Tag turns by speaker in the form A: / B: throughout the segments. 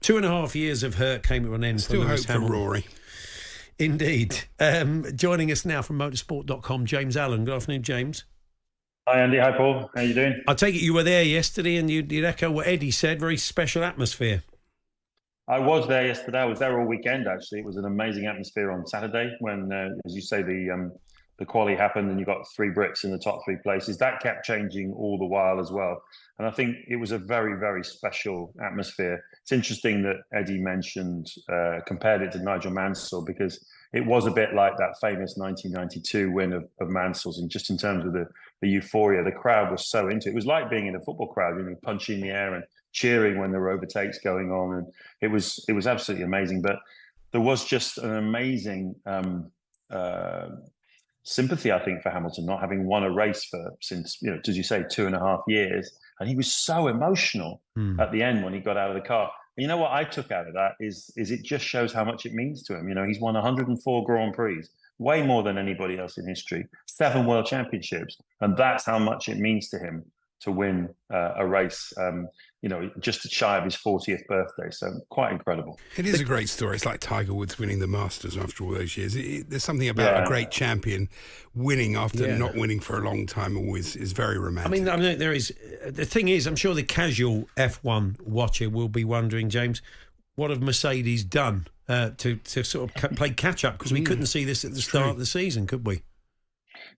A: 2.5 years of hurt came to an end.
B: Still hope for Rory.
A: Indeed. Joining us now from motorsport.com, James Allen. Good afternoon, James.
C: Hi, Andy. Hi, Paul. How you doing?
A: I take it you were there yesterday and you'd echo what Eddie said, very special atmosphere.
C: I was there yesterday. I was there all weekend, actually. It was an amazing atmosphere on Saturday when, as you say, the quali happened and you got 3 Brits in the top 3 places. That kept changing all the while as well. And I think it was a very, very special atmosphere. It's interesting that Eddie mentioned, compared it to Nigel Mansell, because it was a bit like that famous 1992 win of Mansell's, and just in terms of the euphoria, the crowd was so into it. It was like being in a football crowd, punching the air and cheering when there were overtakes going on. And it was absolutely amazing. But there was just an amazing sympathy, I think, for Hamilton, not having won a race since, as you say, 2.5 years. And he was so emotional at the end when he got out of the car. And you know what I took out of that is it just shows how much it means to him. He's won 104 Grand Prix, way more than anybody else in history, 7 World Championships. And that's how much it means to him to win a race, just shy of his 40th birthday. So quite incredible.
B: It is a great story. It's like Tiger Woods winning the Masters after all those years. There's something about a great champion winning after not winning for a long time always is very romantic.
A: I mean, there is. The thing is, I'm sure the casual F1 watcher will be wondering, James, what have Mercedes done to sort of play catch-up? Because we couldn't see this at the start of the season, could we?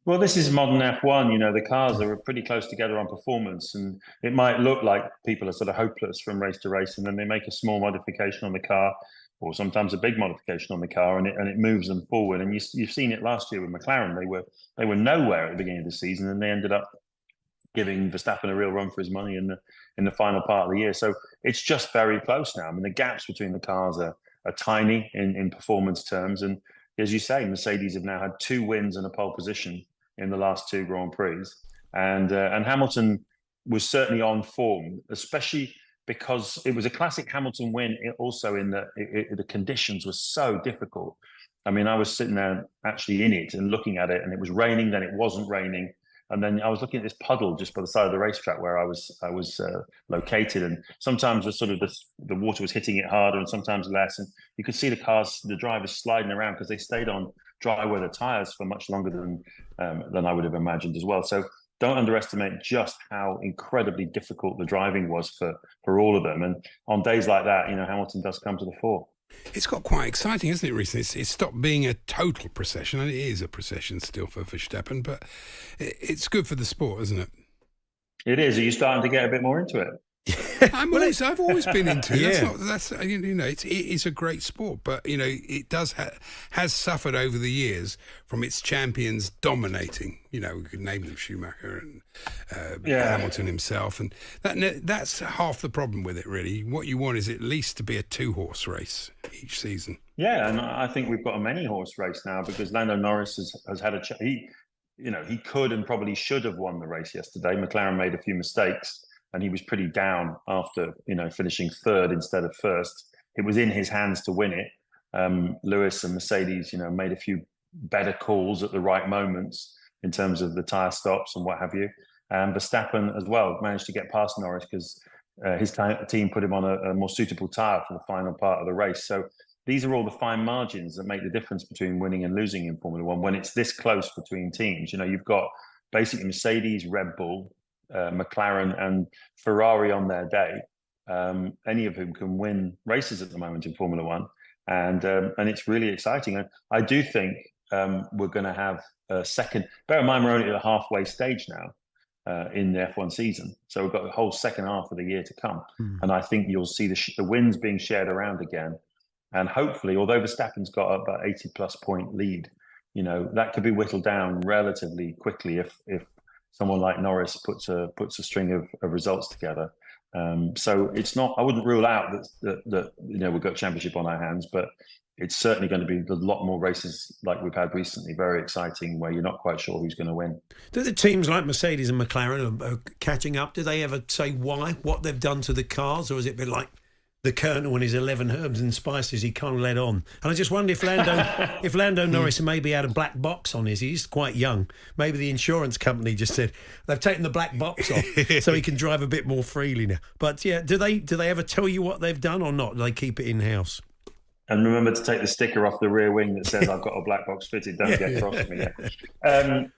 C: Well, this is modern F1. The cars are pretty close together on performance, and it might look like people are sort of hopeless from race to race, and then they make a small modification on the car, or sometimes a big modification on the car, and it moves them forward. And you've seen it last year with McLaren. They were nowhere at the beginning of the season, and they ended up giving Verstappen a real run for his money in the final part of the year. So it's just very close now. I mean, the gaps between the cars are tiny in performance terms, and as you say, Mercedes have now had 2 wins and a pole position in the last 2 Grand Prix. And Hamilton was certainly on form, especially because it was a classic Hamilton win also in that the conditions were so difficult. I mean, I was sitting there actually in it and looking at it, and it was raining, then it wasn't raining. And then I was looking at this puddle just by the side of the racetrack where I was located, and sometimes the water was hitting it harder, and sometimes less. And you could see the drivers sliding around because they stayed on dry weather tyres for much longer than I would have imagined as well. So don't underestimate just how incredibly difficult the driving was for all of them. And on days like that, Hamilton does come to the fore.
B: It's got quite exciting, isn't it, recently? It's stopped being a total procession, and it is a procession still for Verstappen, but it's good for the sport, isn't it?
C: It is. Are you starting to get a bit more into it?
B: I've always been into it. It is a great sport, but it has suffered over the years from its champions dominating. We could name them Schumacher and Hamilton himself, and that's half the problem with it. Really, what you want is at least to be a 2-horse race each season. Yeah,
C: and I think we've got a many-horse race now because Lando Norris has had he could and probably should have won the race yesterday. McLaren made a few mistakes, and he was pretty down after, finishing 3rd instead of 1st. It was in his hands to win it. Lewis and Mercedes, made a few better calls at the right moments in terms of the tyre stops and what have you. And Verstappen as well managed to get past Norris because his team put him on a more suitable tyre for the final part of the race. So these are all the fine margins that make the difference between winning and losing in Formula One when it's this close between teams. You've got basically Mercedes, Red Bull, McLaren and Ferrari on their day, any of whom can win races at the moment in Formula One, and it's really exciting. And I do think we're going to have a second. Bear in mind, we're only at the halfway stage now in the F1 season, so we've got the whole second half of the year to come. And I think you'll see the wins being shared around again, and hopefully, although Verstappen's got about 80+ point lead, that could be whittled down relatively quickly if someone like Norris puts a string of results together. So it's not. I wouldn't rule out that we've got a championship on our hands, but it's certainly going to be a lot more races like we've had recently, very exciting, where you're not quite sure who's going to win.
A: Do the teams like Mercedes and McLaren are catching up? Do they ever say why, what they've done to the cars, or has it been like the Colonel and his 11 herbs and spices he can't let on. And I just wonder if Lando Norris maybe had a black box on his. He's quite young. Maybe the insurance company just said they've taken the black box off so he can drive a bit more freely now. But yeah, do they ever tell you what they've done or not? Do they keep it in house?
C: And remember to take the sticker off the rear wing that says I've got a black box fitted. Don't get cross with me.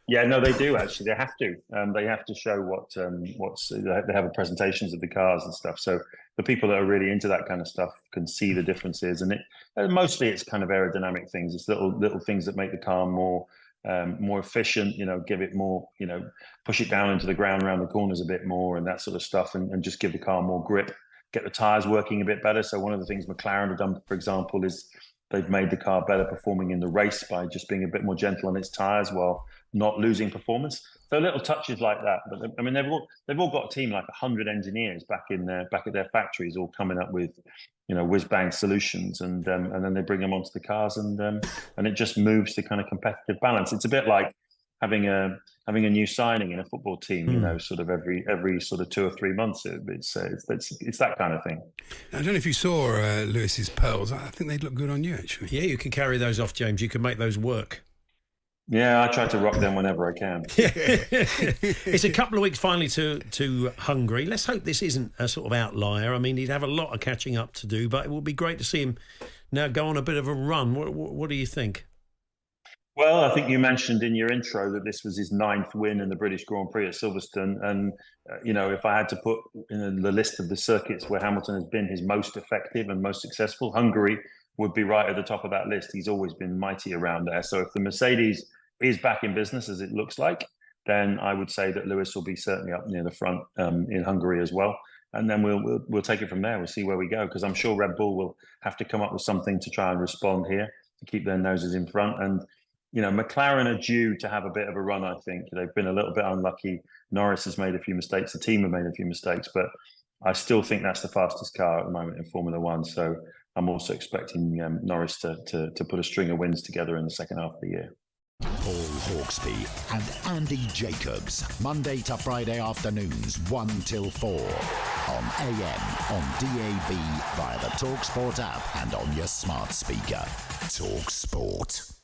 C: No, they do actually. They have to. They have to show what's. They have presentations of the cars and stuff. So the people that are really into that kind of stuff can see the differences. And mostly it's kind of aerodynamic things. It's little things that make the car more efficient. Give it more. Push it down into the ground around the corners a bit more and that sort of stuff, and just give the car more grip. Get the tyres working a bit better. So one of the things McLaren have done, for example, is they've made the car better performing in the race by just being a bit more gentle on its tyres while not losing performance. So little touches like that. But I mean, they've all got a team like 100 engineers back at their factories, all coming up with whiz bang solutions, and then they bring them onto the cars, and it just moves the kind of competitive balance. It's a bit like having a new signing in a football team, sort of every sort of 2 or 3 months. It's that kind of thing.
B: I don't know if you saw Lewis's pearls. I think they'd look good on you, actually.
A: Yeah, you can carry those off, James. You can make those work.
C: Yeah, I try to rock them whenever I can.
A: It's a couple of weeks finally to Hungary. Let's hope this isn't a sort of outlier. I mean, he'd have a lot of catching up to do, but it would be great to see him now go on a bit of a run. What do you think?
C: Well, I think you mentioned in your intro that this was his 9th win in the British Grand Prix at Silverstone. And, if I had to put in the list of the circuits where Hamilton has been his most effective and most successful, Hungary would be right at the top of that list. He's always been mighty around there. So if the Mercedes is back in business, as it looks like, then I would say that Lewis will be certainly up near the front in Hungary as well. And then we'll take it from there. We'll see where we go, because I'm sure Red Bull will have to come up with something to try and respond here to keep their noses in front. And McLaren are due to have a bit of a run, I think. They've been a little bit unlucky. Norris has made a few mistakes. The team have made a few mistakes. But I still think that's the fastest car at the moment in Formula One. So I'm also expecting Norris to put a string of wins together in the second half of the year.
D: Paul Hawksby and Andy Jacobs, Monday to Friday afternoons 1 till 4 on AM, on DAB, via the talkSPORT app and on your smart speaker. talkSPORT.